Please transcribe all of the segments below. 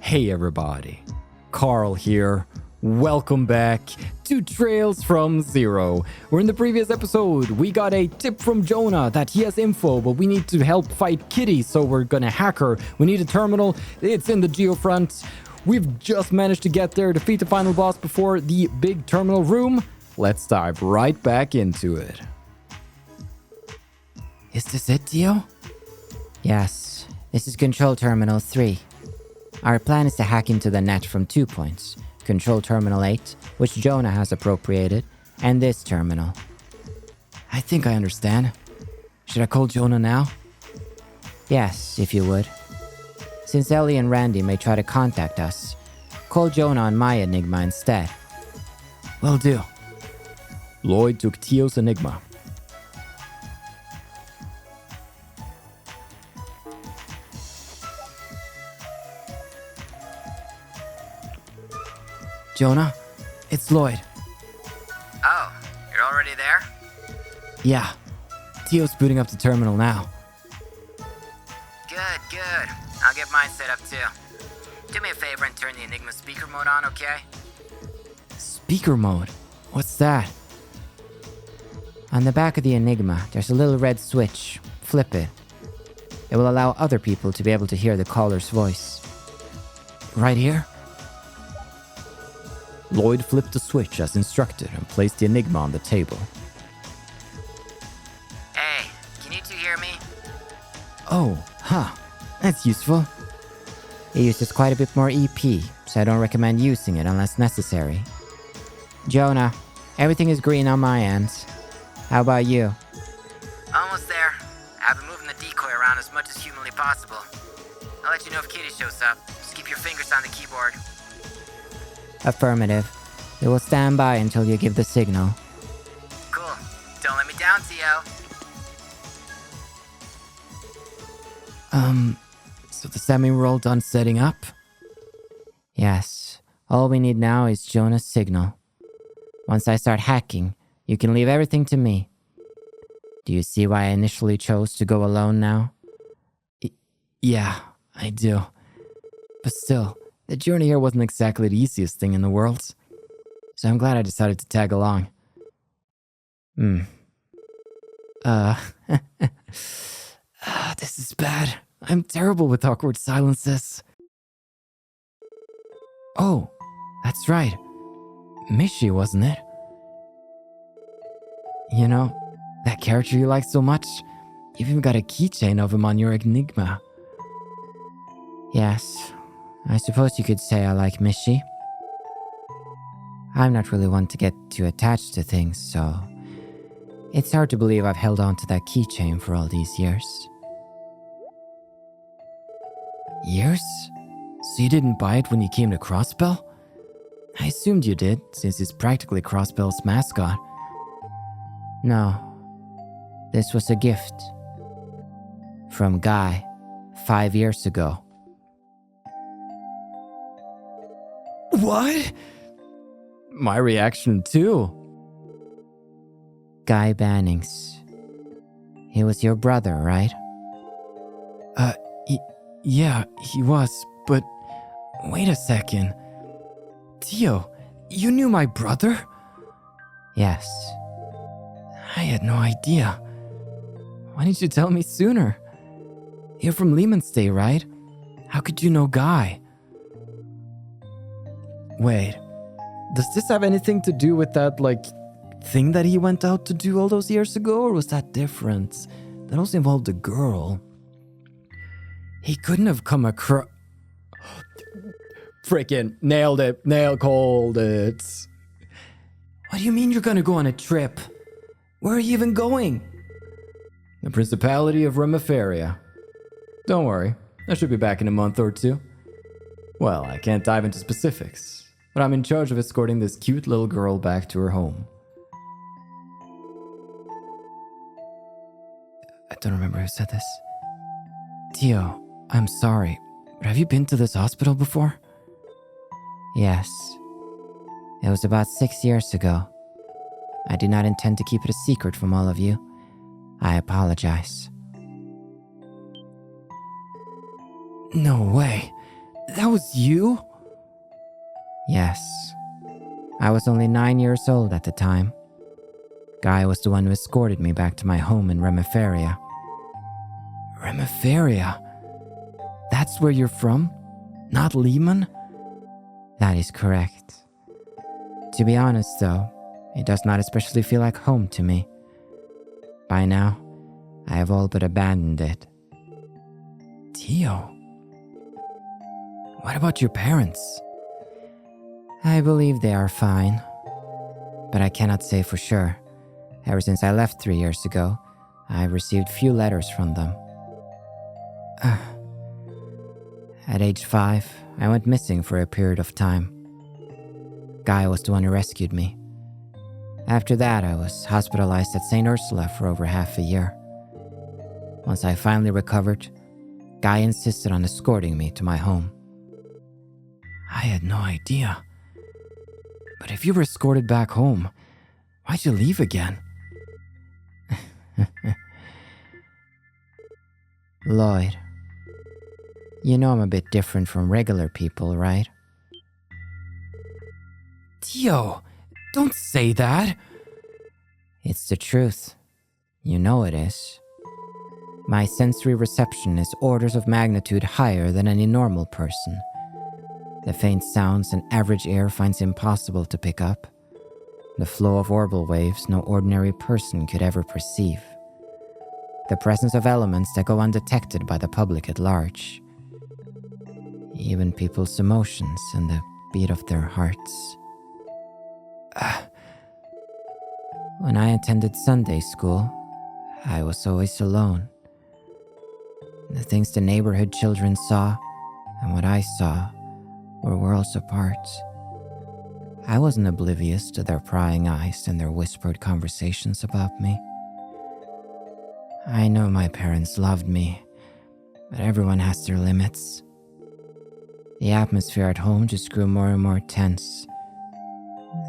Hey everybody, Carl here. Welcome back to Trails from Zero, where in the previous episode we got a tip from Jona that he has info, but we need to help fight Kitty, so we're gonna hack her. We need a terminal, it's in the Geofront. We've just managed to get there, defeat the final boss before the big terminal room. Let's dive right back into it. Is this it, Dio? Yes, this is Control Terminal 3. Our plan is to hack into the net from 2 points. Control Terminal 8, which Jona has appropriated, and this terminal. I think I understand. Should I call Jona now? Yes, if you would. Since Ellie and Randy may try to contact us, call Jona on my Enigma instead. Will do. Lloyd took Tio's Enigma. Jona, it's Lloyd. Oh, you're already there? Yeah, Tio's booting up the terminal now. Good. I'll get mine set up too. Do me a favor and turn the Enigma speaker mode on, okay? Speaker mode? What's that? On the back of the Enigma, there's a little red switch. Flip it. It will allow other people to be able to hear the caller's voice. Right here? Lloyd flipped the switch as instructed and placed the Enigma on the table. Hey, can you two hear me? Oh, that's useful. It uses quite a bit more EP, so I don't recommend using it unless necessary. Jona, everything is green on my end. How about you? Almost there. I've been moving the decoy around as much as humanly possible. I'll let you know if Kitty shows up. Just keep your fingers on the keyboard. Affirmative. We will stand by until you give the signal. Cool. Don't let me down, Tio. So does that mean we're all done setting up? Yes. All we need now is Jona's signal. Once I start hacking, you can leave everything to me. Do you see why I initially chose to go alone now? Yeah, I do. But still, the journey here wasn't exactly the easiest thing in the world. So I'm glad I decided to tag along. This is bad. I'm terrible with awkward silences. Oh, that's right. Mishi, wasn't it? You know, that character you like so much, you've even got a keychain of him on your Enigma. Yes, I suppose you could say I like Mishi. I'm not really one to get too attached to things, so it's hard to believe I've held on to that keychain for all these years. Years? So you didn't buy it when you came to Crossbell? I assumed you did, since it's practically Crossbell's mascot. No, this was a gift. From Guy, 5 years ago. What? My reaction too. Guy Bannings. He was your brother, right? Yeah, he was, but wait a second. Tio, you knew my brother? Yes. I had no idea. Why didn't you tell me sooner? You're from Lehman's Day, right? How could you know Guy? Wait, does this have anything to do with that, thing that he went out to do all those years ago, or was that different? That also involved a girl. He couldn't have come across... Frickin' nailed it. Called it. What do you mean you're gonna go on a trip? Where are you even going? The Principality of Remiferia. Don't worry, I should be back in a month or two. Well, I can't dive into specifics, but I'm in charge of escorting this cute little girl back to her home. I don't remember who said this. Tio, I'm sorry, but have you been to this hospital before? Yes. It was about 6 years ago. I did not intend to keep it a secret from all of you. I apologize. No way. That was you? Yes. I was only 9 years old at the time. Guy was the one who escorted me back to my home in Remiferia. Remiferia? That's where you're from? Not Lehman? That is correct. To be honest, though, it does not especially feel like home to me. By now, I have all but abandoned it. Tio? What about your parents? I believe they are fine, but I cannot say for sure. Ever since I left 3 years ago, I have received few letters from them. At age 5, I went missing for a period of time. Guy was the one who rescued me. After that, I was hospitalized at St. Ursula for over half a year. Once I finally recovered, Guy insisted on escorting me to my home. I had no idea. But if you were escorted back home, why'd you leave again? Lloyd, you know I'm a bit different from regular people, right? Tio, don't say that. It's the truth. You know it is. My sensory reception is orders of magnitude higher than any normal person. The faint sounds an average ear finds impossible to pick up. The flow of orbal waves no ordinary person could ever perceive. The presence of elements that go undetected by the public at large. Even people's emotions and the beat of their hearts. When I attended Sunday school, I was always alone. The things the neighborhood children saw and what I saw were worlds apart. I wasn't oblivious to their prying eyes and their whispered conversations about me. I know my parents loved me, but everyone has their limits. The atmosphere at home just grew more and more tense.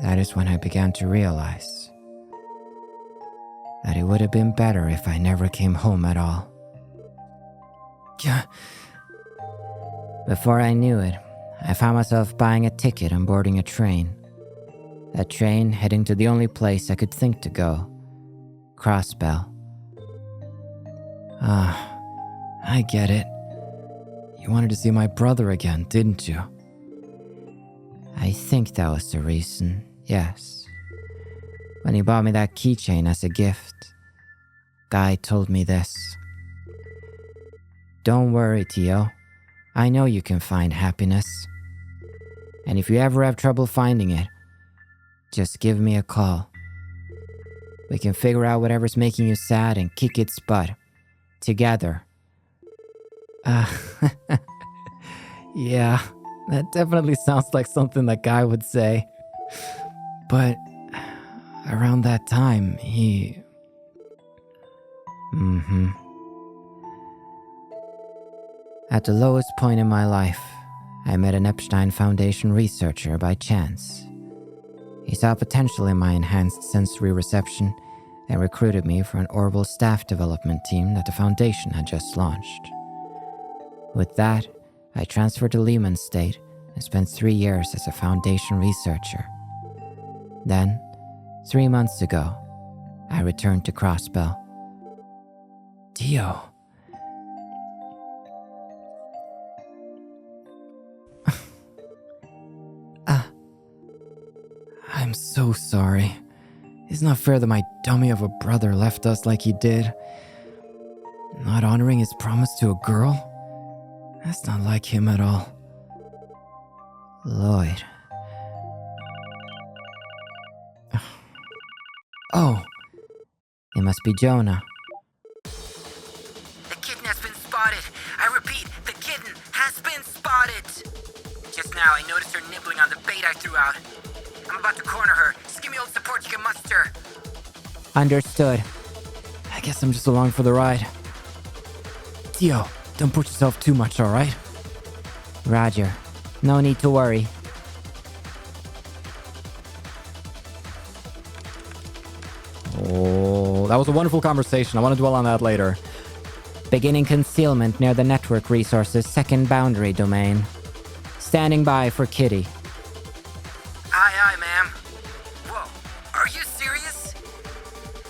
That is when I began to realize that it would have been better if I never came home at all. Before I knew it, I found myself buying a ticket and boarding a train. A train heading to the only place I could think to go, Crossbell. I get it. You wanted to see my brother again, didn't you? I think that was the reason, yes. When he bought me that keychain as a gift, Guy told me this. Don't worry, Tio. I know you can find happiness. And if you ever have trouble finding it, just give me a call. We can figure out whatever's making you sad and kick its butt. Together. Yeah, that definitely sounds like something that Guy would say. But around that time, he... At the lowest point in my life, I met an Epstein Foundation researcher by chance. He saw potential in my enhanced sensory reception and recruited me for an orbal staff development team that the Foundation had just launched. With that, I transferred to Lehman State and spent 3 years as a Foundation researcher. Then, 3 months ago, I returned to Crossbell. Tio. I'm so sorry. It's not fair that my dummy of a brother left us like he did. Not honoring his promise to a girl? That's not like him at all. Lloyd. Oh. It must be Jona. The kitten has been spotted. I repeat, the kitten has been spotted. Just now, I noticed her nibbling on the bait I threw out. I'm about to corner her. Just give me all the support you can muster. Understood. I guess I'm just along for the ride. Tio, don't push yourself too much, alright? Roger. No need to worry. Oh, that was a wonderful conversation. I want to dwell on that later. Beginning concealment near the network resource's second boundary domain. Standing by for Kitty. Aye, ma'am. Whoa, are you serious?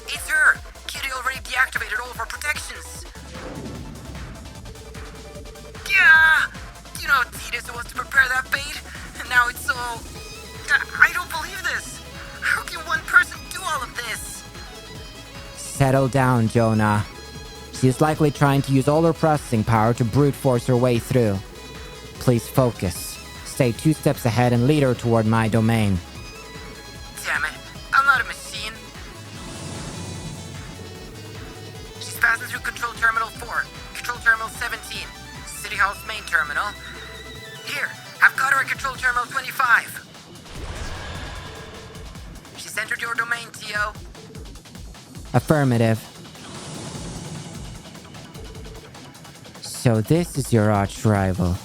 It's her! Kitty already deactivated all of our protections. Yeah! You know how tedious it was to prepare that bait? And now it's all... I don't believe this! How can one person do all of this? Settle down, Jona. She's likely trying to use all her processing power to brute force her way through. Please focus. Stay 2 steps ahead and lead her toward my domain. Damn it, I'm not a machine. She's passing through Control Terminal 4, Control Terminal 17, City Hall's main terminal. Here, I've got her at Control Terminal 25. She's entered your domain, Tio. Affirmative. So this is your arch rival.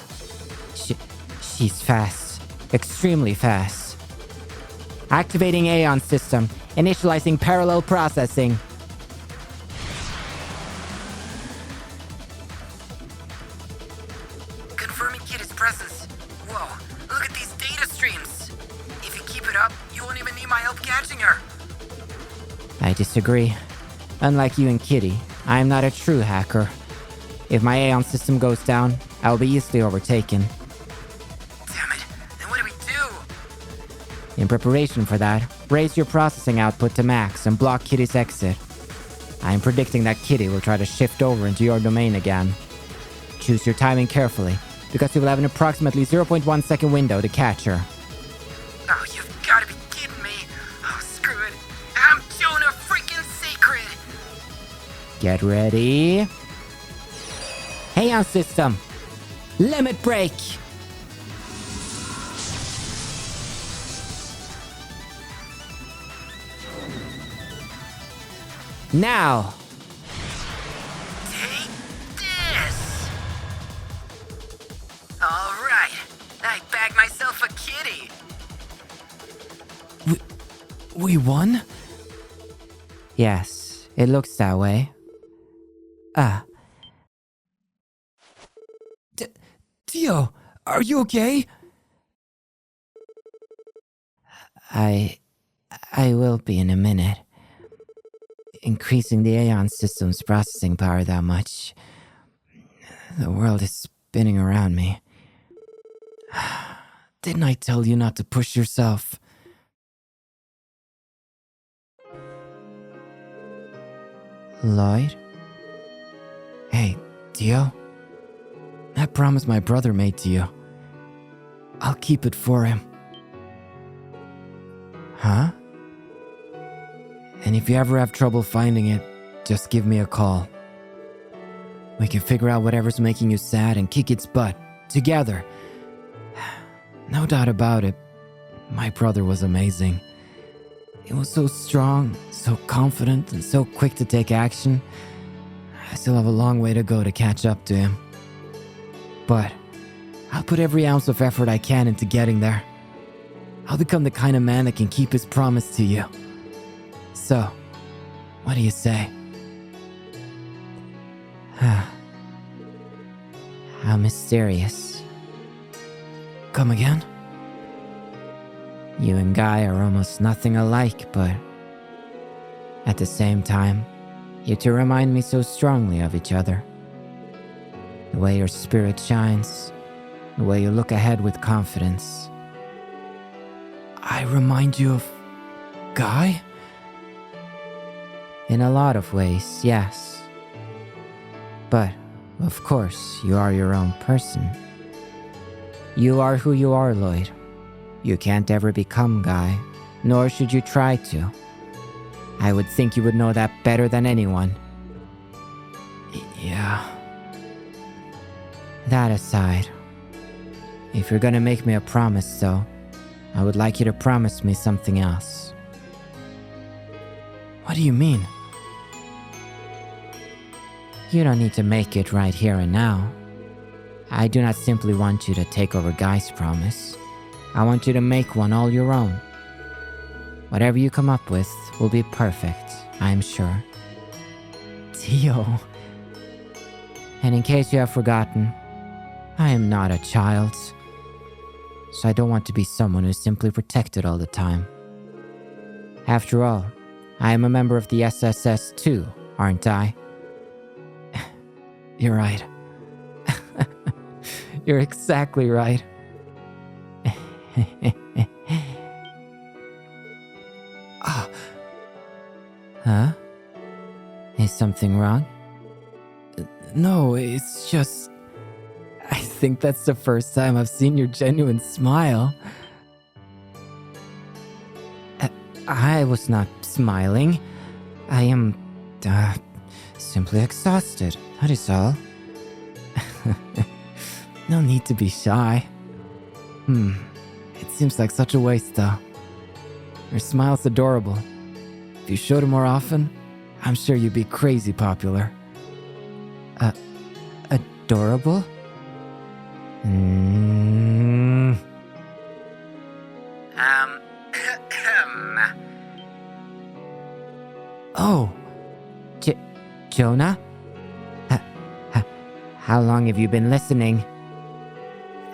She's fast. Extremely fast. Activating Aeon system. Initializing parallel processing. Confirming Kitty's presence. Whoa, look at these data streams. If you keep it up, you won't even need my help catching her. I disagree. Unlike you and Kitty, I am not a true hacker. If my Aeon system goes down, I will be easily overtaken. Damn it, then what do we do? In preparation for that, raise your processing output to max and block Kitty's exit. I am predicting that Kitty will try to shift over into your domain again. Choose your timing carefully, because you will have an approximately 0.1 second window to catch her. Oh, you've gotta be kidding me. Oh, screw it. I'm Jona freaking Sacred. Get ready. Aeon system. Limit break. Now. Take this. All right. I bagged myself a kitty. We won? Yes, it looks that way. Tio, are you okay? I will be in a minute. Increasing the Aeon system's processing power that much. The world is spinning around me. Didn't I tell you not to push yourself? Lloyd? Hey, Tio. That promise my brother made to you. I'll keep it for him. Huh? And if you ever have trouble finding it, just give me a call. We can figure out whatever's making you sad and kick its butt, together. No doubt about it, my brother was amazing. He was so strong, so confident, and so quick to take action. I still have a long way to go to catch up to him. But I'll put every ounce of effort I can into getting there. I'll become the kind of man that can keep his promise to you. So, what do you say? How mysterious. Come again? You and Guy are almost nothing alike, but at the same time, you two remind me so strongly of each other. The way your spirit shines, the way you look ahead with confidence. I remind you of Guy? In a lot of ways, yes. But, of course, you are your own person. You are who you are, Lloyd. You can't ever become Guy, nor should you try to. I would think you would know that better than anyone. Yeah. That aside, if you're gonna make me a promise, though, I would like you to promise me something else. What do you mean? You don't need to make it right here and now. I do not simply want you to take over Guy's promise. I want you to make one all your own. Whatever you come up with will be perfect, I'm sure. Tio. And in case you have forgotten, I am not a child. so I don't want to be someone who's simply protected all the time. After all, I am a member of the SSS too, aren't I? You're right. You're exactly right. Huh? Is something wrong? No, it's just... I think that's the first time I've seen your genuine smile. I was not smiling. I am, simply exhausted. That is all. No need to be shy. It seems like such a waste, though. Your smile's adorable. If you showed it more often, I'm sure you'd be crazy popular. Adorable? Oh, Jona? How long have you been listening?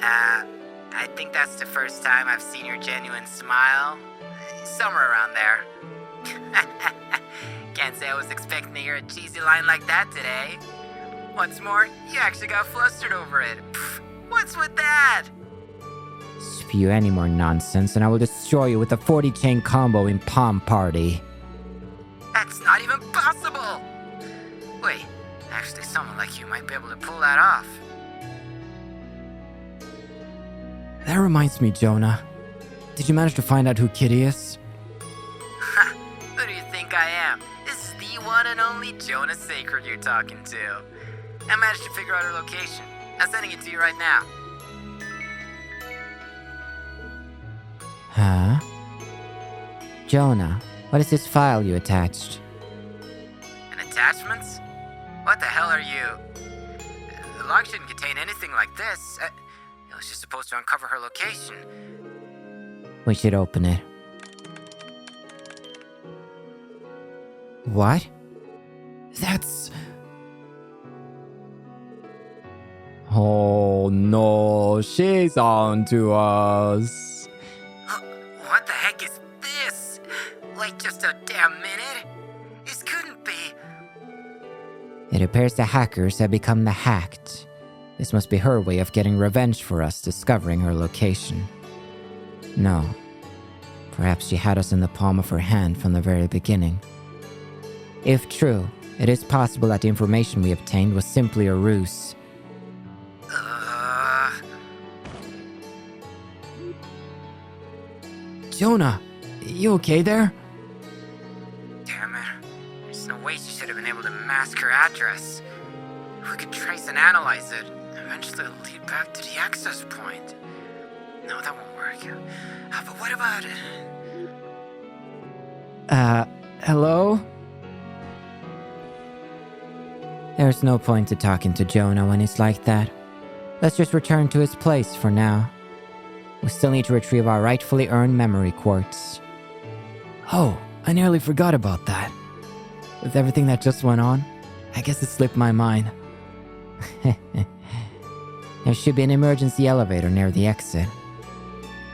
I think that's the first time I've seen your genuine smile. Somewhere around there. Can't say I was expecting to hear a cheesy line like that today. What's more, you actually got flustered over it. Pfft, what's with that? Spew any more nonsense and I will destroy you with a 40-chain combo in Palm Party. That's not even possible! Wait, actually someone like you might be able to pull that off. That reminds me, Jona. Did you manage to find out who Kitty is? Ha! Who do you think I am? This is the one and only Jona Sacred you're talking to. I managed to figure out her location. I'm sending it to you right now. Huh? Jona, what is this file you attached? And attachments? What the hell are you? The log shouldn't contain anything like this. It was just supposed to uncover her location. We should open it. What? That's... Oh no, she's on to us. What the heck is this? Wait just a damn minute. This couldn't be. It appears the hackers have become the hacked. This must be her way of getting revenge for us discovering her location. No. Perhaps she had us in the palm of her hand from the very beginning. If true, it is possible that the information we obtained was simply a ruse. Jona, you okay there? Damn it. There's no way she should have been able to mask her address. If we could trace and analyze it, eventually it'll lead back to the access point. No, that won't work. But what about it? Hello? There's no point to talking to Jona when he's like that. Let's just return to his place for now. We still need to retrieve our rightfully earned memory quartz. Oh, I nearly forgot about that. With everything that just went on, I guess it slipped my mind. There should be an emergency elevator near the exit.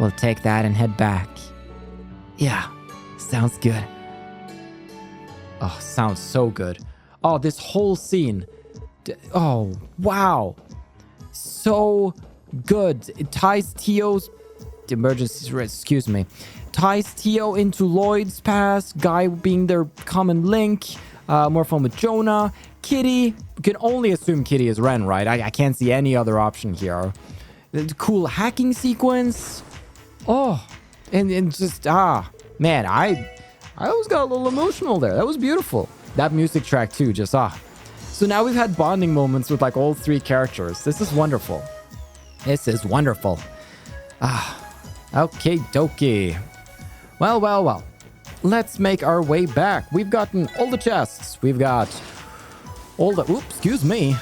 We'll take that and head back. Yeah, sounds good. Oh, sounds so good. Oh, this whole scene. Oh, wow. So good. It ties Tio's ties Tio into Lloyd's past, Guy being their common link, more fun with Jona. Kitty, we can only assume Kitty is Ren, right? I can't see any other option here. The cool hacking sequence. Oh, and just, man, I always got a little emotional there. That was beautiful. That music track too, just, So now we've had bonding moments with like all three characters. This is wonderful. This is wonderful. Okay, dokie. Well. Let's make our way back. We've gotten all the chests. We've got all the... Oops, excuse me.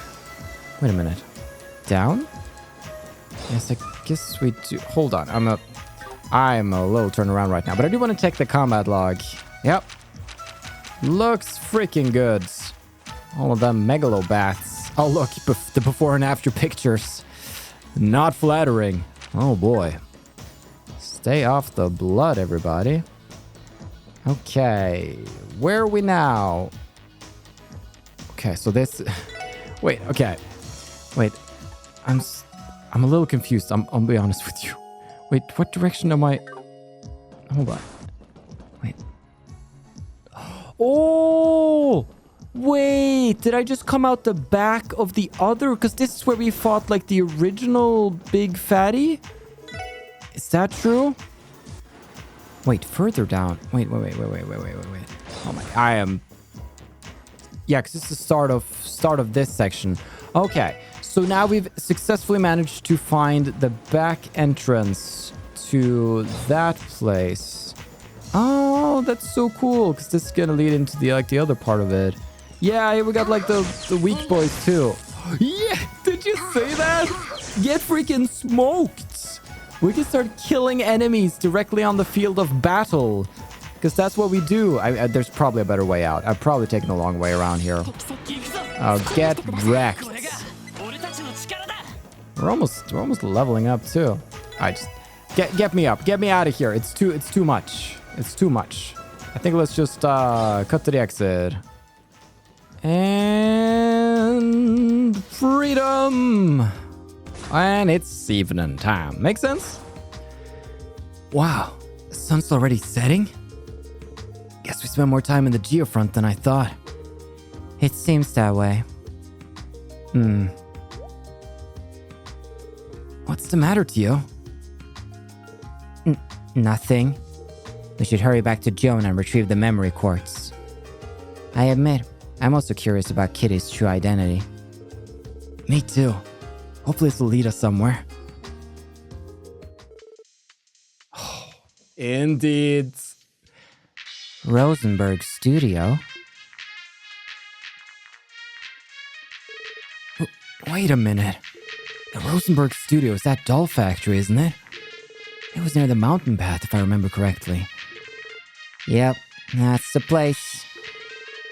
Wait a minute. Down? Yes, I guess we do... Hold on. I'm a little turned around right now, but I do want to check the combat log. Yep. Looks freaking good. All of them megalobats. Oh, look, the before and after pictures. Not flattering. Oh, boy. Stay off the blood, everybody. Okay. Where are we now? Okay, so this... Wait, okay. Wait. I'm a little confused. I'll be honest with you. Wait, what direction am I... Hold on. Wait. Oh! Wait, did I just come out the back of the other? Because this is where we fought, like, the original big fatty? Is that true? Wait, further down. Wait. Oh my, I am... Yeah, because this is the start of this section. Okay, so now we've successfully managed to find the back entrance to that place. Oh, that's so cool, because this is going to lead into the other part of it. Yeah, here we got like the weak boys too. Yeah, did you say that? Get freaking smoked. We can start killing enemies directly on the field of battle. Because that's what we do. There's probably a better way out. I've probably taken the long way around here. Oh, get wrecked. We're almost leveling up too. Alright, just get me up. Get me out of here. It's too much. It's too much. I think let's just cut to the exit. And freedom. And it's evening time. Make sense? Wow, the sun's already setting? Guess we spent more time in the Geofront than I thought. It seems that way. What's the matter, Tio? Nothing. We should hurry back to Jona and retrieve the memory quartz. I admit, I'm also curious about Kitty's true identity. Me too. Hopefully this will lead us somewhere. Indeed. Rosenberg's studio? Wait a minute. The Rosenberg studio is that doll factory, isn't it? It was near the mountain path, if I remember correctly. Yep, that's the place.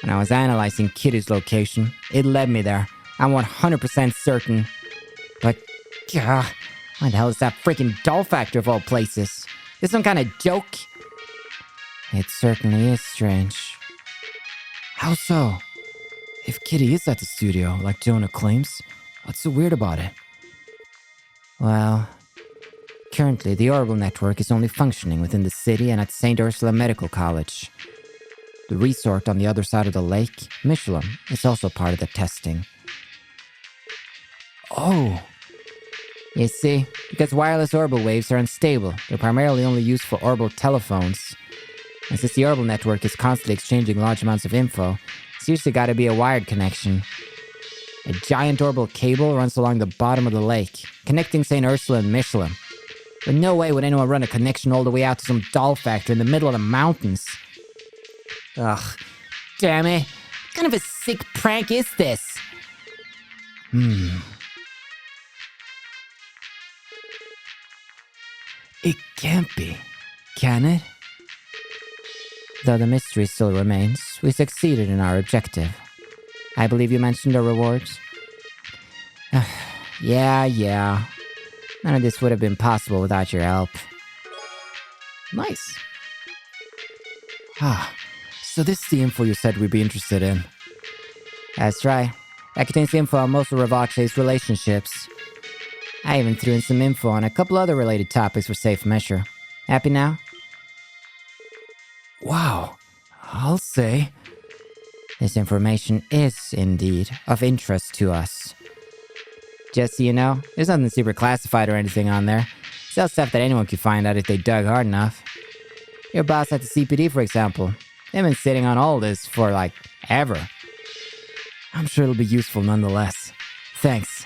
When I was analyzing Kitty's location, it led me there. I'm 100% certain. But, why the hell is that freaking doll factory of all places? Is some kind of joke? It certainly is strange. How so? If Kitty is at the studio, like Jona claims, what's so weird about it? Well, currently the orbital network is only functioning within the city and at St. Ursula Medical College. The resort on the other side of the lake, Michelin, is also part of the testing. Oh. You see, because wireless orbital waves are unstable, they're primarily only used for orbital telephones. And since the orbital network is constantly exchanging large amounts of info, it's usually got to be a wired connection. A giant orbital cable runs along the bottom of the lake, connecting St. Ursula and Michelin. But no way would anyone run a connection all the way out to some doll factory in the middle of the mountains. Ugh, damn it. What kind of a sick prank is this? It can't be, can it? Though the mystery still remains, we succeeded in our objective. I believe you mentioned our rewards? Yeah. None of this would have been possible without your help. Nice. So this is the info you said we'd be interested in. That's right. That contains info on most of Ravache's relationships. I even threw in some info on a couple other related topics for safe measure. Happy now? Wow. I'll say. This information is, indeed, of interest to us. Just so you know, there's nothing super classified or anything on there. It's all stuff that anyone could find out if they dug hard enough. Your boss at the CPD, for example. They've been sitting on all this for, ever. I'm sure it'll be useful nonetheless. Thanks.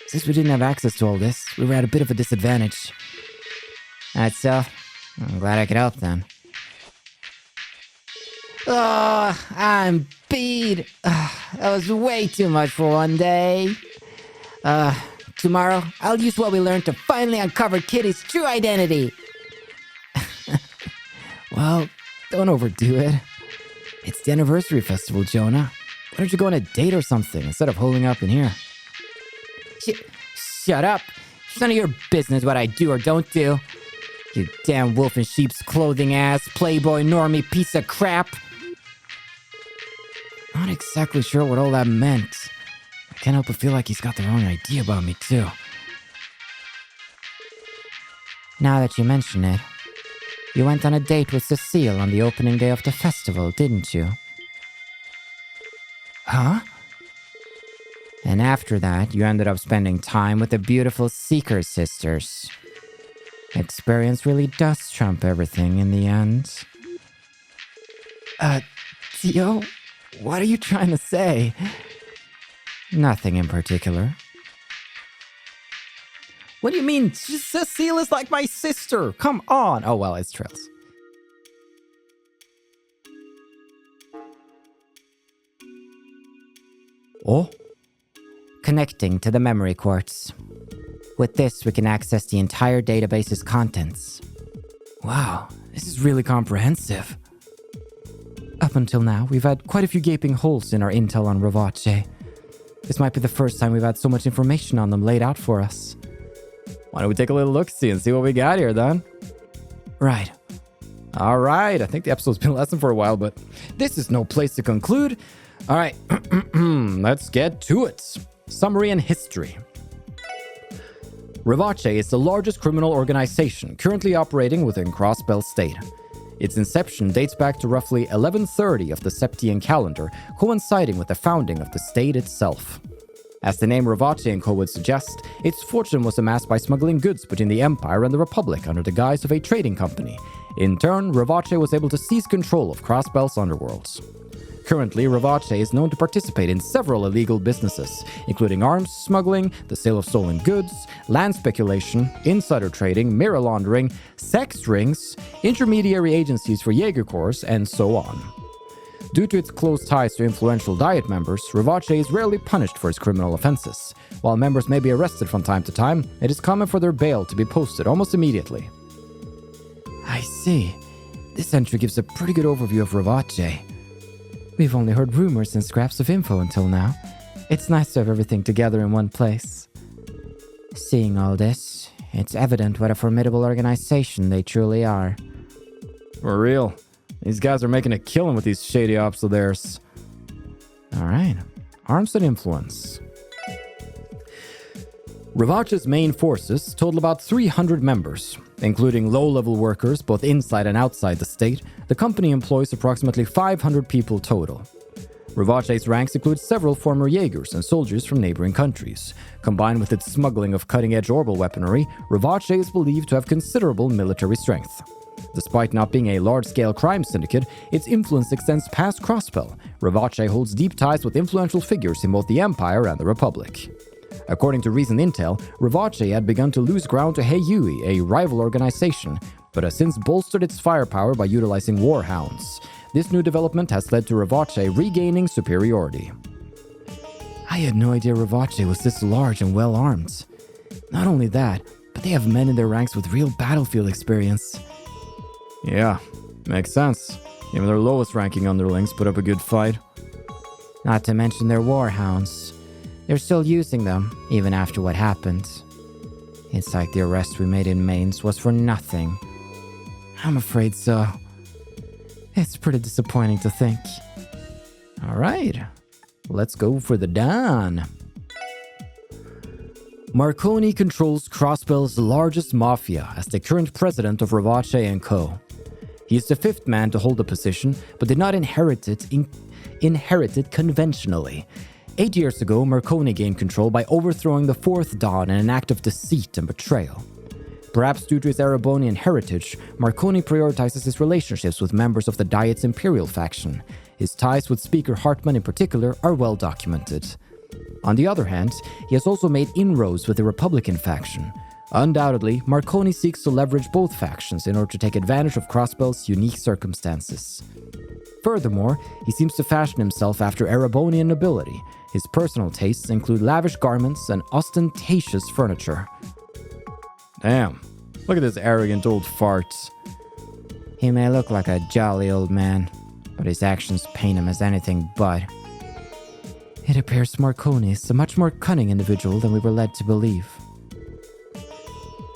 Since we didn't have access to all this, we were at a bit of a disadvantage. That's so. I'm glad I could help then. Oh, I'm beat. That was way too much for one day. Tomorrow, I'll use what we learned to finally uncover Kitty's true identity. Well, don't overdo it. It's the anniversary festival, Jona. Why don't you go on a date or something instead of holding up in here? Shut up. It's none of your business what I do or don't do. You damn wolf in sheep's clothing ass, playboy normie piece of crap. Not exactly sure what all that meant. I can't help but feel like he's got the wrong idea about me, too. Now that you mention it, you went on a date with Cecile on the opening day of the festival, didn't you? Huh? And after that, you ended up spending time with the beautiful Seeker sisters. Experience really does trump everything in the end. Theo, what are you trying to say? Nothing in particular. What do you mean? Cecile is like my sister. Come on. Oh, well, it's Trails. Oh? Connecting to the memory quartz. With this, we can access the entire database's contents. Wow, this is really comprehensive. Up until now, we've had quite a few gaping holes in our intel on Ravache. This might be the first time we've had so much information on them laid out for us. Why don't we take a little look-see and see what we got here, then? Right. All right, I think the episode's been lasting for a while, but this is no place to conclude. All right, let's get to it. Summary and history. Ravache is the largest criminal organization currently operating within Crossbell State. Its inception dates back to roughly 1130 of the Septian calendar, coinciding with the founding of the state itself. As the name Ravache & Co. would suggest, its fortune was amassed by smuggling goods between the Empire and the Republic under the guise of a trading company. In turn, Ravache was able to seize control of Crossbell's underworlds. Currently, Ravache is known to participate in several illegal businesses, including arms smuggling, the sale of stolen goods, land speculation, insider trading, mirror laundering, sex rings, intermediary agencies for Jaeger Corps, and so on. Due to its close ties to influential Diet members, Ravache is rarely punished for its criminal offenses. While members may be arrested from time to time, it is common for their bail to be posted almost immediately. I see. This entry gives a pretty good overview of Ravache. We've only heard rumors and scraps of info until now. It's nice to have everything together in one place. Seeing all this, it's evident what a formidable organization they truly are. For real. These guys are making a killing with these shady ops of theirs. Alright, arms and influence. Ravache's main forces total about 300 members. Including low-level workers both inside and outside the state, the company employs approximately 500 people total. Ravache's ranks include several former Jaegers and soldiers from neighboring countries. Combined with its smuggling of cutting-edge orbital weaponry, Ravache is believed to have considerable military strength. Despite not being a large-scale crime syndicate, its influence extends past Crossbell. Ravache holds deep ties with influential figures in both the Empire and the Republic. According to recent intel, Ravache had begun to lose ground to Heiyui, a rival organization, but has since bolstered its firepower by utilizing warhounds. This new development has led to Ravache regaining superiority. I had no idea Ravache was this large and well-armed. Not only that, but they have men in their ranks with real battlefield experience. Yeah, makes sense. Even their lowest ranking underlings put up a good fight. Not to mention their warhounds. They're still using them, even after what happened. It's like the arrest we made in Mainz was for nothing. I'm afraid so. It's pretty disappointing to think. Alright, let's go for the Don. Marconi controls Crossbell's largest mafia as the current president of Ravache & Co. He is the fifth man to hold the position, but did not inherit it conventionally. 8 years ago, Marconi gained control by overthrowing the fourth Don in an act of deceit and betrayal. Perhaps due to his Erebonian heritage, Marconi prioritizes his relationships with members of the Diet's Imperial faction. His ties with Speaker Hartman in particular are well documented. On the other hand, he has also made inroads with the Republican faction. Undoubtedly, Marconi seeks to leverage both factions in order to take advantage of Crossbell's unique circumstances. Furthermore, he seems to fashion himself after Erebonian nobility. His personal tastes include lavish garments and ostentatious furniture. Damn, look at this arrogant old fart. He may look like a jolly old man, but his actions paint him as anything but. It appears Marconi is a much more cunning individual than we were led to believe.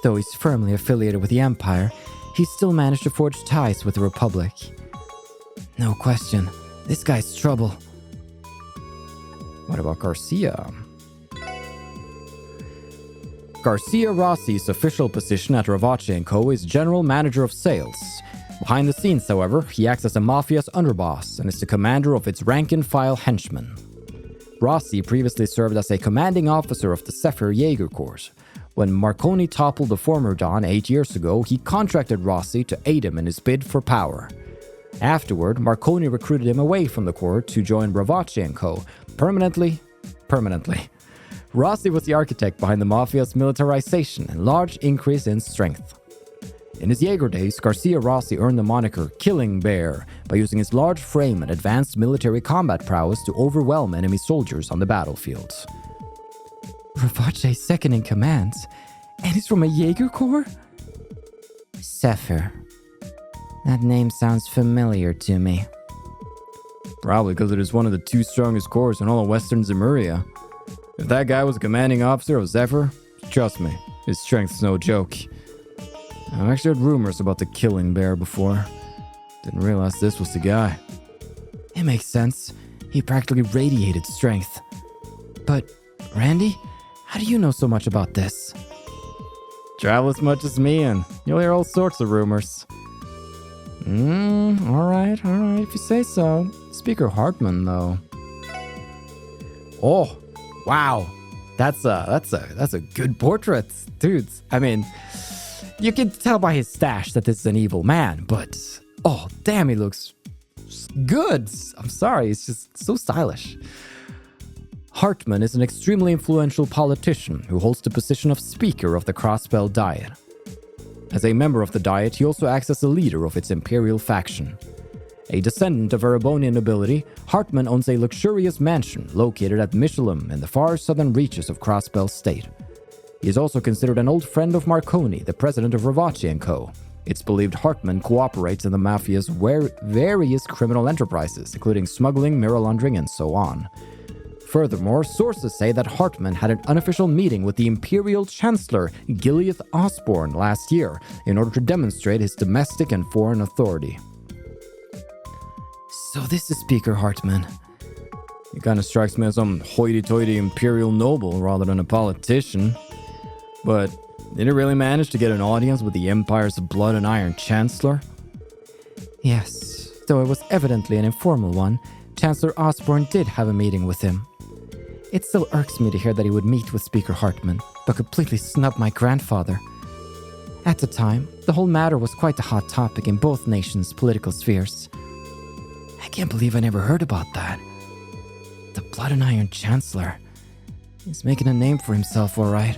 Though he's firmly affiliated with the Empire, he still managed to forge ties with the Republic. No question, this guy's trouble. What about Garcia? Garcia Rossi's official position at Ravache & Co. is General Manager of Sales. Behind the scenes, however, he acts as a mafia's underboss and is the commander of its rank-and-file henchmen. Rossi previously served as a commanding officer of the Zephyr Jaeger Corps. When Marconi toppled the former Don 8 years ago, he contracted Rossi to aid him in his bid for power. Afterward, Marconi recruited him away from the Corps to join Ravache & Co. Permanently. Rossi was the architect behind the Mafia's militarization and large increase in strength. In his Jaeger days, Garcia Rossi earned the moniker Killing Bear by using his large frame and advanced military combat prowess to overwhelm enemy soldiers on the battlefield. Ravache's second in command, and he's from a Jaeger Corps? Zephyr. That name sounds familiar to me. Probably because it is one of the 2 strongest corps in all of Western Zemuria. If that guy was a commanding officer of Zephyr, trust me, his strength's no joke. I've actually heard rumors about the Killing Bear before. Didn't realize this was the guy. It makes sense. He practically radiated strength. But, Randy, how do you know so much about this? Travel as much as me and you'll hear all sorts of rumors. Alright, if you say so. Speaker Hartman, though. Oh, wow. That's a good portrait, dudes. I mean, you can tell by his stash that this is an evil man, but oh, damn, he looks good. I'm sorry, it's just so stylish. Hartman is an extremely influential politician who holds the position of Speaker of the Crossbell Diet. As a member of the Diet, he also acts as the leader of its imperial faction. A descendant of Erebonian nobility, Hartman owns a luxurious mansion located at Michelum in the far southern reaches of Crossbell State. He is also considered an old friend of Marconi, the president of Ravache & Co. It's believed Hartman cooperates in the Mafia's various criminal enterprises, including smuggling, mirror laundering, and so on. Furthermore, sources say that Hartman had an unofficial meeting with the Imperial Chancellor, Gileath Osborne, last year in order to demonstrate his domestic and foreign authority. So this is Speaker Hartman. He kind of strikes me as some hoity-toity imperial noble rather than a politician. But did he really manage to get an audience with the Empire's blood and iron Chancellor? Yes, though it was evidently an informal one, Chancellor Osborne did have a meeting with him. It still irks me to hear that he would meet with Speaker Hartman, but completely snub my grandfather. At the time, the whole matter was quite a hot topic in both nations' political spheres. I can't believe I never heard about that. The Blood and Iron Chancellor. He's making a name for himself, all right.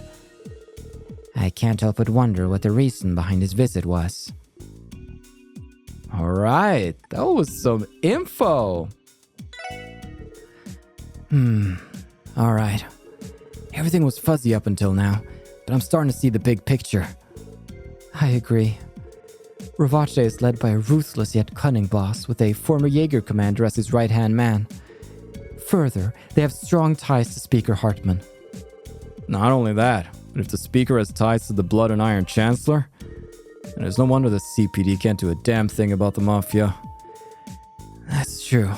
I can't help but wonder what the reason behind his visit was. All right, that was some info. All right. Everything was fuzzy up until now, but I'm starting to see the big picture. I agree. Ravache is led by a ruthless yet cunning boss with a former Jaeger commander as his right-hand man. Further, they have strong ties to Speaker Hartman. Not only that, but if the Speaker has ties to the Blood and Iron Chancellor, then it's no wonder the CPD can't do a damn thing about the Mafia. That's true.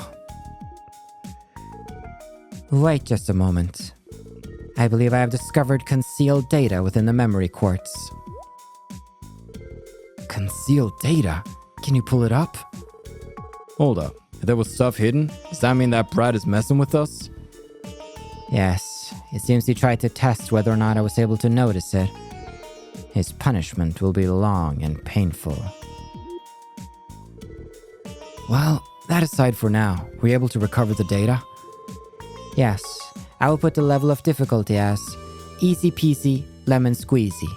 Wait just a moment. I believe I have discovered concealed data within the memory quartz. Concealed data? Can you pull it up? Hold up. If there was stuff hidden, does that mean that brat is messing with us? Yes, it seems he tried to test whether or not I was able to notice it. His punishment will be long and painful. Well, that aside for now, were you able to recover the data? Yes, I will put the level of difficulty as easy peasy lemon squeezy.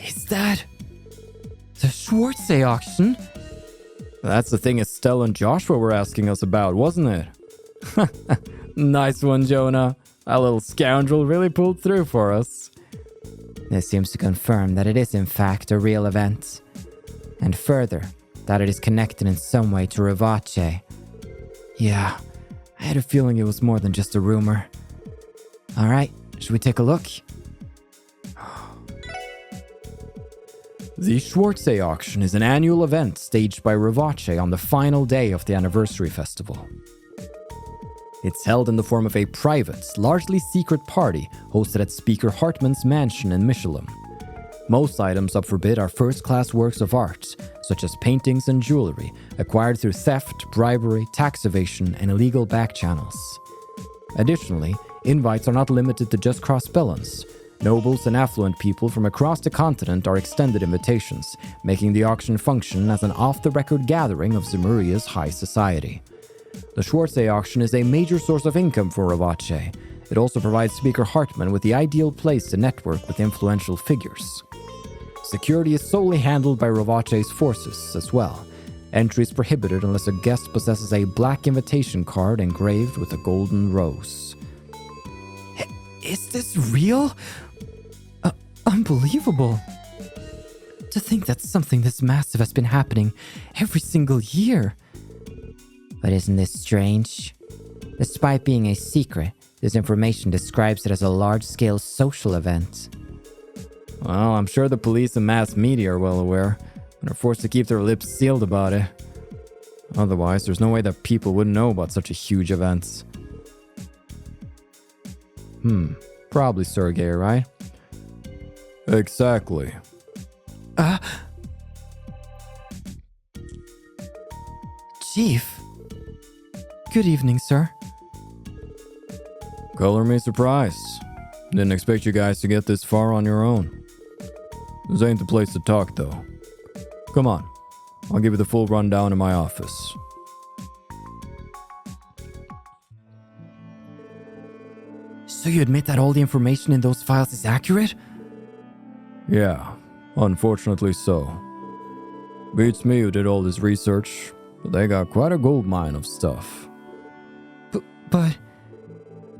Is that the Schwartz auction? That's the thing Estelle and Joshua were asking us about, wasn't it? Nice one, Jona. That little scoundrel really pulled through for us. This seems to confirm that it is in fact a real event. And further, that it is connected in some way to Ravache. Yeah, I had a feeling it was more than just a rumor. Alright, should we take a look? The Schwartz auction is an annual event staged by Revache on the final day of the anniversary festival. It's held in the form of a private, largely secret party hosted at Speaker Hartman's mansion in Michelin. Most items up for bid are first-class works of art, such as paintings and jewelry, acquired through theft, bribery, tax evasion, and illegal back channels. Additionally, invites are not limited to just cross-bellons. Nobles and affluent people from across the continent are extended invitations, making the auction function as an off-the-record gathering of Zemuria's high society. The Schwartz auction is a major source of income for Revache. It also provides Speaker Hartman with the ideal place to network with influential figures. Security is solely handled by Revache's forces as well. Entry is prohibited unless a guest possesses a black invitation card engraved with a golden rose. Is this real? Unbelievable. To think that something this massive has been happening every single year. But isn't this strange? Despite being a secret, this information describes it as a large-scale social event. Well, I'm sure the police and mass media are well aware, and are forced to keep their lips sealed about it. Otherwise, there's no way that people wouldn't know about such a huge event. Probably Sergei, right? Exactly. Chief. Good evening, sir. Color me surprised. Didn't expect you guys to get this far on your own. This ain't the place to talk, though. Come on. I'll give you the full rundown in my office. So you admit that all the information in those files is accurate? Yeah, unfortunately so. Beats me who did all this research, but they got quite a gold mine of stuff. But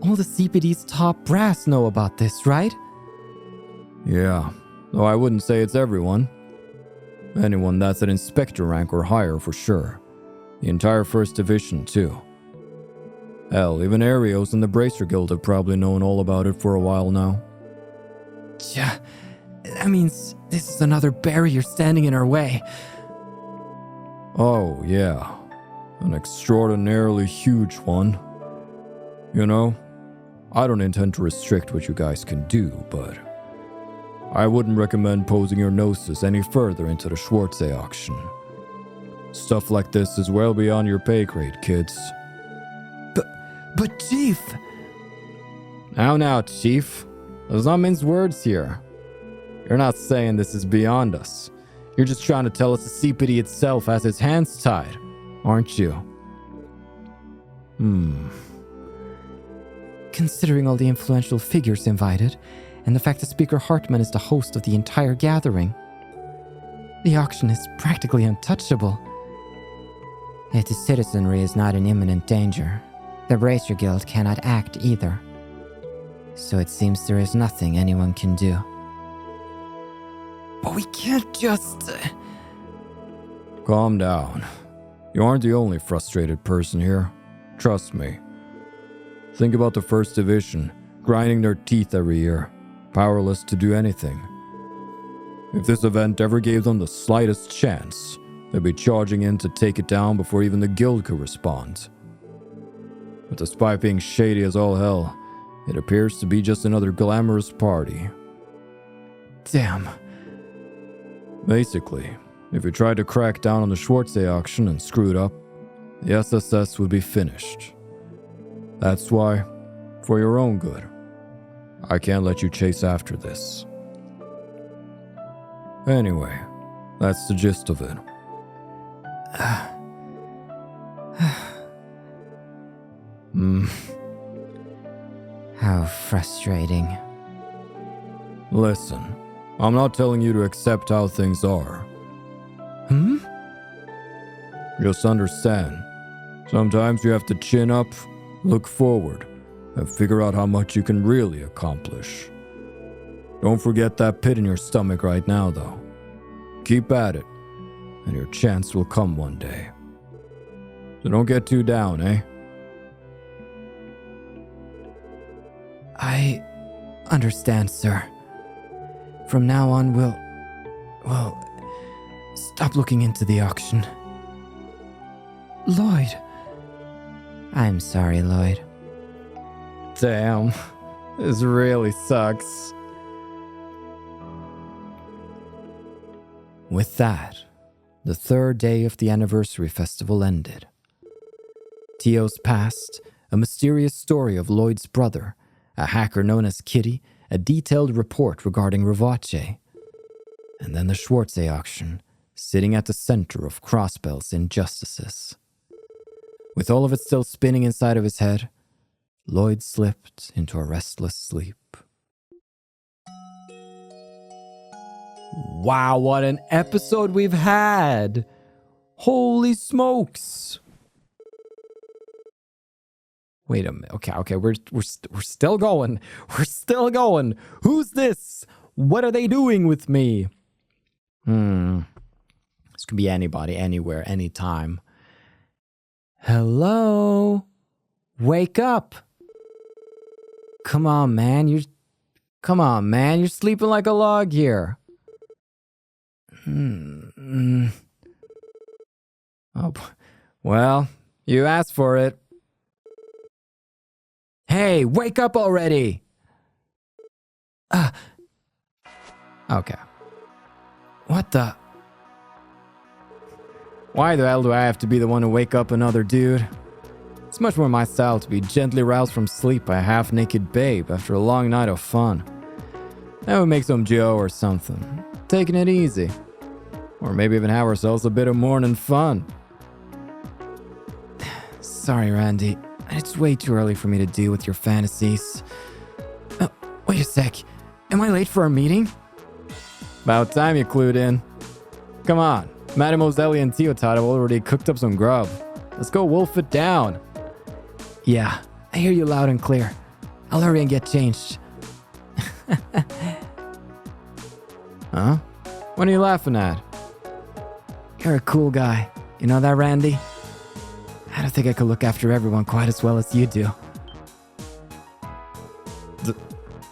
all the CPD's top brass know about this, right? Yeah, though I wouldn't say it's everyone. Anyone that's at inspector rank or higher for sure. The entire First Division too. Hell, even Arios and the Bracer Guild have probably known all about it for a while now. Yeah, that means this is another barrier standing in our way. Oh, yeah. An extraordinarily huge one. You know, I don't intend to restrict what you guys can do, but I wouldn't recommend posing your noses any further into the Schwartz auction. Stuff like this is well beyond your pay grade, kids. But Chief! Now, Chief. There's not mince words here. You're not saying this is beyond us. You're just trying to tell us the CPD itself has its hands tied, aren't you? Considering all the influential figures invited, and the fact that Speaker Hartman is the host of the entire gathering, the auction is practically untouchable. Yet the citizenry is not in imminent danger. The Bracer Guild cannot act either. So it seems there is nothing anyone can do. But we can't just... Calm down. You aren't the only frustrated person here. Trust me. Think about the First Division, grinding their teeth every year, powerless to do anything. If this event ever gave them the slightest chance, they'd be charging in to take it down before even the guild could respond. But despite being shady as all hell, it appears to be just another glamorous party. Damn. Basically, if you tried to crack down on the Schwartz auction and screwed up, the SSS would be finished. That's why, for your own good, I can't let you chase after this. Anyway, that's the gist of it. How frustrating. Listen, I'm not telling you to accept how things are. Just understand, sometimes you have to chin up, look forward, and figure out how much you can really accomplish. Don't forget that pit in your stomach right now, though. Keep at it, and your chance will come one day. So don't get too down, eh? I understand, sir. From now on, we'll stop looking into the auction. Lloyd. I'm sorry, Lloyd. Damn. This really sucks. With that, the third day of the anniversary festival ended. Teos passed, a mysterious story of Lloyd's brother, a hacker known as Kitty, a detailed report regarding Rivace, and then the Schwarze auction, sitting at the center of Crossbell's injustices. With all of it still spinning inside of his head, Lloyd slipped into a restless sleep. Wow, what an episode we've had! Holy smokes! Wait a minute. Okay, we're still going. We're still going. Who's this? What are they doing with me? This could be anybody, anywhere, anytime. Hello? Wake up! Come on, man. You're sleeping like a log here. Oh, well, you asked for it. Hey, wake up already! Okay. What the? Why the hell do I have to be the one to wake up another dude? It's much more my style to be gently roused from sleep by a half-naked babe after a long night of fun. That would make some Joe or something. Taking it easy. Or maybe even have ourselves a bit of morning fun. Sorry, Randy. It's way too early for me to deal with your fantasies. Wait a sec. Am I late for our meeting? About time you clued in. Come on. Mademoiselle and Teotad have already cooked up some grub. Let's go wolf it down. Yeah, I hear you loud and clear. I'll hurry and get changed. Huh? What are you laughing at? You're a cool guy. You know that, Randy? I don't think I could look after everyone quite as well as you do. The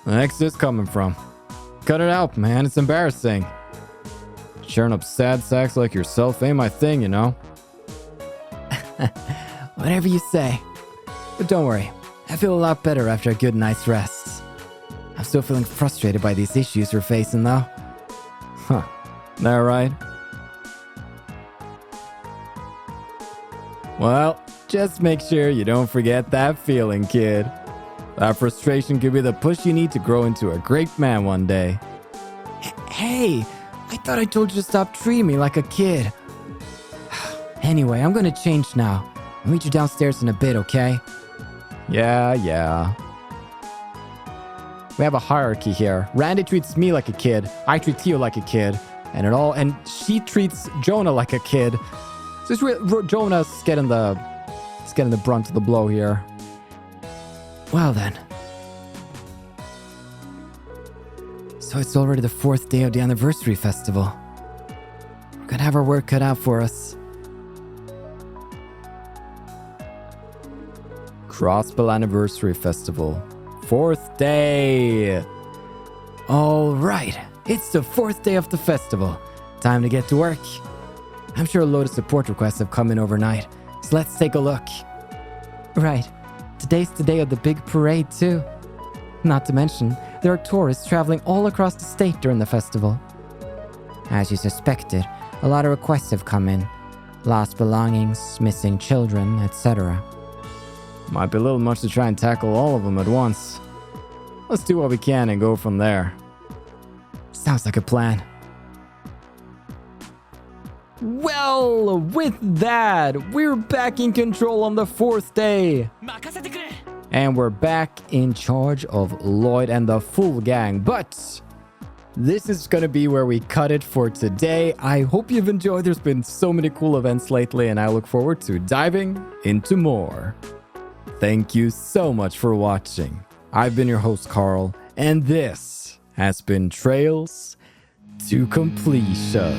heck's this coming from? Cut it out, man. It's embarrassing. Sharing up sad sacks like yourself ain't my thing, you know? Whatever you say. But don't worry. I feel a lot better after a good night's rest. I'm still feeling frustrated by these issues we're facing, though. Huh. That right? Well, just make sure you don't forget that feeling, kid. That frustration could be the push you need to grow into a great man one day. Hey, I thought I told you to stop treating me like a kid. Anyway, I'm gonna change now. I'll meet you downstairs in a bit, okay? Yeah. We have a hierarchy here. Randy treats me like a kid. I treat Teo like a kid. And she treats Jona like a kid. So Jona's getting the brunt of the blow here. Well then. So it's already the 4th day of the anniversary festival. We're gonna have our work cut out for us. Crossbell Anniversary Festival. 4th day! Alright, it's the 4th day of the festival. Time to get to work. I'm sure a load of support requests have come in overnight, so let's take a look. Right, today's the day of the big parade too. Not to mention, there are tourists traveling all across the state during the festival. As you suspected, a lot of requests have come in. Lost belongings, missing children, etc. Might be a little much to try and tackle all of them at once. Let's do what we can and go from there. Sounds like a plan. Well, with that, we're back in control on the 4th day. And we're back in charge of Lloyd and the full gang. But this is going to be where we cut it for today. I hope you've enjoyed. There's been so many cool events lately, and I look forward to diving into more. Thank you so much for watching. I've been your host, Carl, and this has been Trails to Completion.